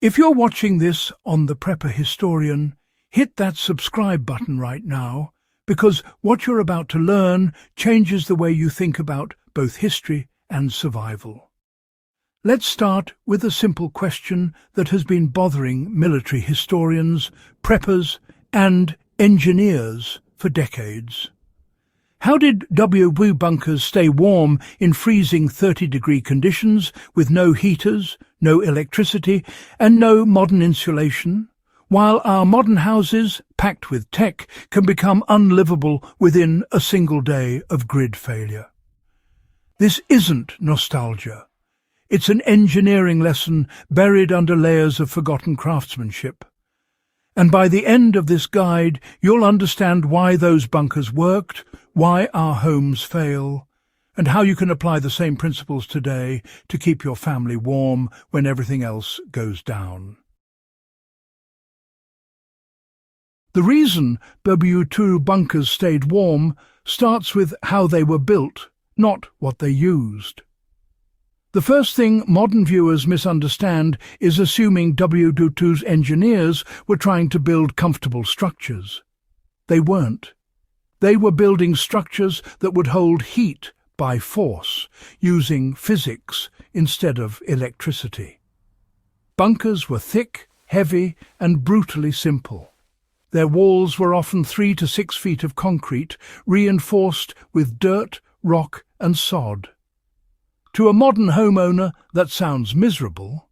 If you're watching this on The Prepper Historian, hit that subscribe button right now, because what you're about to learn changes the way you think about both history and survival. Let's start with a simple question that has been bothering military historians, preppers, and engineers for decades. How did WWII bunkers stay warm in freezing 30-degree conditions with no heaters, no electricity, and no modern insulation, while our modern houses, packed with tech, can become unlivable within a single day of grid failure? This isn't nostalgia. It's an engineering lesson buried under layers of forgotten craftsmanship. And by the end of this guide, you'll understand why those bunkers worked, why our homes fail, and how you can apply the same principles today to keep your family warm when everything else goes down. The reason WWII bunkers stayed warm starts with how they were built, not what they used. The first thing modern viewers misunderstand is assuming WWII's engineers were trying to build comfortable structures. They weren't. They were building structures that would hold heat by force, using physics instead of electricity. Bunkers were thick, heavy, and brutally simple. Their walls were often 3 to 6 feet of concrete, reinforced with dirt, rock, and sod. To a modern homeowner, that sounds miserable,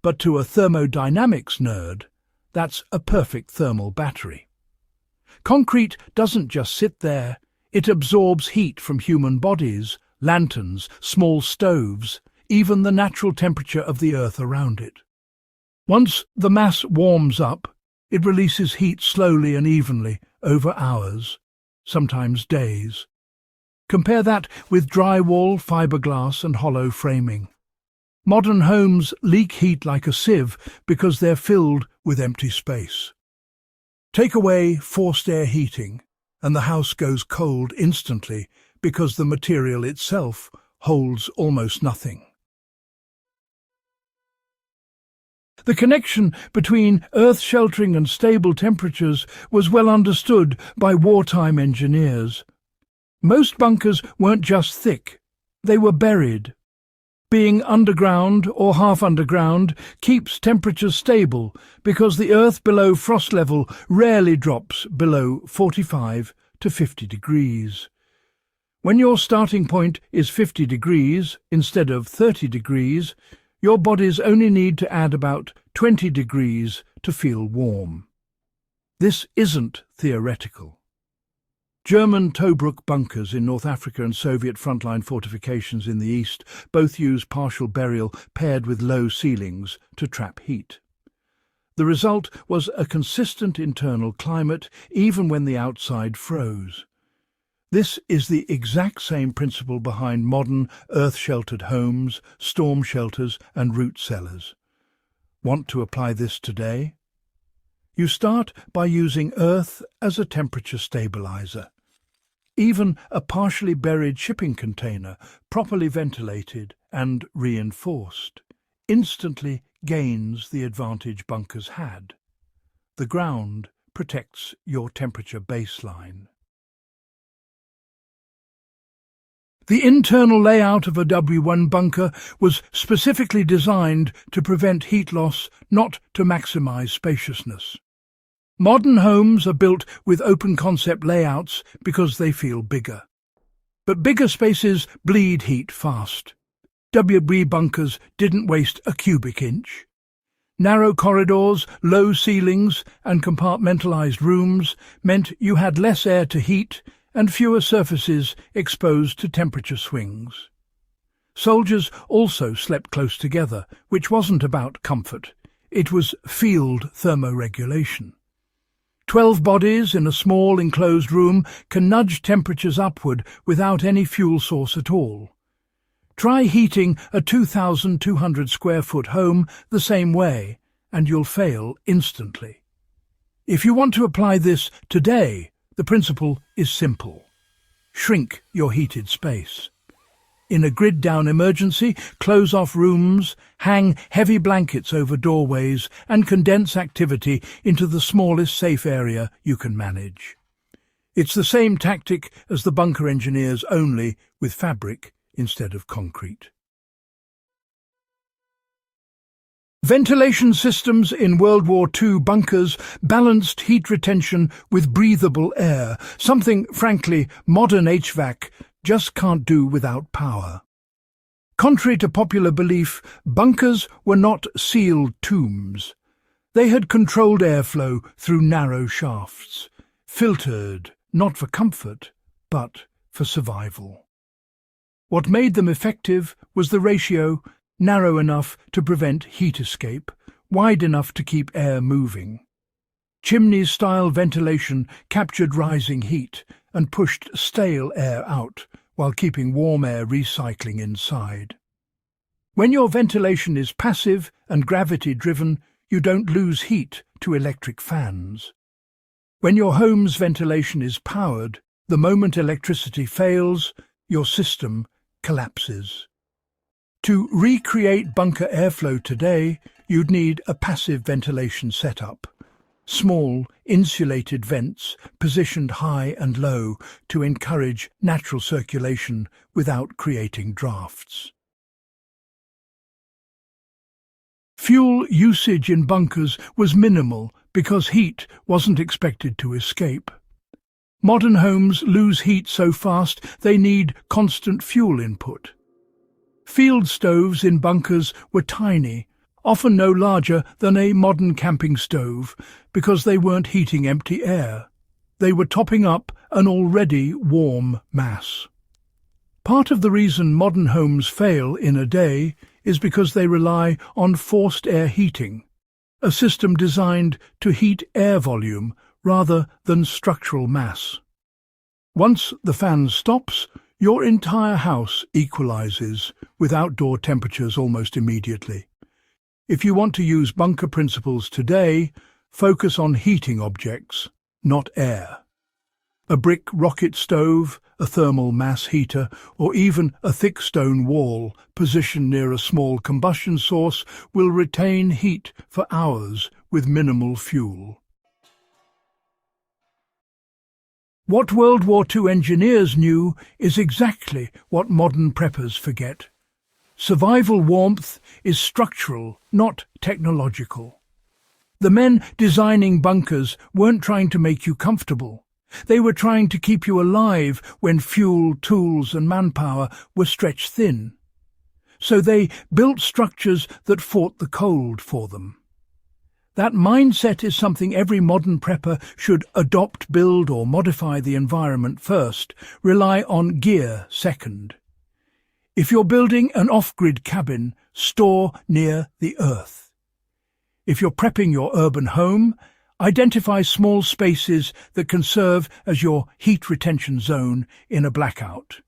but to a thermodynamics nerd, that's a perfect thermal battery. Concrete doesn't just sit there, it absorbs heat from human bodies, lanterns, small stoves, even the natural temperature of the earth around it. Once the mass warms up, it releases heat slowly and evenly over hours, sometimes days. Compare that with drywall, fiberglass, and hollow framing. Modern homes leak heat like a sieve because they're filled with empty space. Take away forced air heating, and the house goes cold instantly because the material itself holds almost nothing. The connection between earth sheltering and stable temperatures was well understood by wartime engineers. Most bunkers weren't just thick, they were buried. Being underground or half underground keeps temperatures stable because the earth below frost level rarely drops below 45 to 50 degrees. When your starting point is 50 degrees instead of 30 degrees, your bodies only need to add about 20 degrees to feel warm. This isn't theoretical. German Tobruk bunkers in North Africa and Soviet frontline fortifications in the east both use partial burial paired with low ceilings to trap heat. The result was a consistent internal climate even when the outside froze. This is the exact same principle behind modern earth-sheltered homes, storm shelters and root cellars. Want to apply this today? You start by using earth as a temperature stabilizer. Even a partially buried shipping container, properly ventilated and reinforced, instantly gains the advantage bunkers had. The ground protects your temperature baseline. The internal layout of a WWII bunker was specifically designed to prevent heat loss, not to maximize spaciousness. Modern homes are built with open-concept layouts because they feel bigger. But bigger spaces bleed heat fast. WWII bunkers didn't waste a cubic inch. Narrow corridors, low ceilings, and compartmentalized rooms meant you had less air to heat and fewer surfaces exposed to temperature swings. Soldiers also slept close together, which wasn't about comfort. It was field thermoregulation. 12 bodies in a small enclosed room can nudge temperatures upward without any fuel source at all. Try heating a 2,200 square foot home the same way, and you'll fail instantly. If you want to apply this today, the principle is simple. Shrink your heated space. In a grid-down emergency, close off rooms, hang heavy blankets over doorways, and condense activity into the smallest safe area you can manage. It's the same tactic as the bunker engineers, only with fabric instead of concrete. Ventilation systems in World War II bunkers balanced heat retention with breathable air, something, frankly, modern HVAC just can't do without power. Contrary to popular belief, bunkers were not sealed tombs. They had controlled airflow through narrow shafts, filtered not for comfort, but for survival. What made them effective was the ratio: narrow enough to prevent heat escape, wide enough to keep air moving. Chimney-style ventilation captured rising heat and pushed stale air out while keeping warm air recycling inside. When your ventilation is passive and gravity-driven, you don't lose heat to electric fans. When your home's ventilation is powered, the moment electricity fails, your system collapses. To recreate bunker airflow today, you'd need a passive ventilation setup. Small, insulated vents positioned high and low to encourage natural circulation without creating drafts. Fuel usage in bunkers was minimal because heat wasn't expected to escape. Modern homes lose heat so fast they need constant fuel input. Field stoves in bunkers were tiny, often no larger than a modern camping stove, because they weren't heating empty air. They were topping up an already warm mass. Part of the reason modern homes fail in a day is because they rely on forced air heating, a system designed to heat air volume rather than structural mass. Once the fan stops, your entire house equalizes with outdoor temperatures almost immediately. If you want to use bunker principles today, focus on heating objects, not air. A brick rocket stove, a thermal mass heater, or even a thick stone wall positioned near a small combustion source will retain heat for hours with minimal fuel. What World War II engineers knew is exactly what modern preppers forget. Survival warmth is structural, not technological. The men designing bunkers weren't trying to make you comfortable. They were trying to keep you alive when fuel, tools and manpower were stretched thin. So they built structures that fought the cold for them. That mindset is something every modern prepper should adopt, build or modify the environment first, rely on gear second. If you're building an off-grid cabin, store near the earth. If you're prepping your urban home, identify small spaces that can serve as your heat retention zone in a blackout.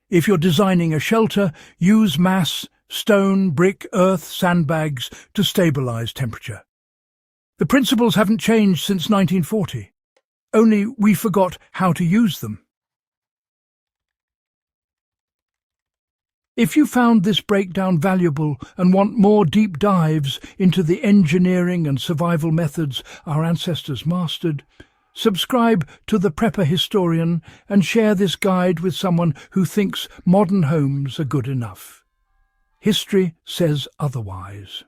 If you're designing a shelter, use mass, stone, brick, earth, sandbags to stabilize temperature. The principles haven't changed since 1940, only we forgot how to use them. If you found this breakdown valuable and want more deep dives into the engineering and survival methods our ancestors mastered, subscribe to The Prepper Historian and share this guide with someone who thinks modern homes are good enough. History says otherwise.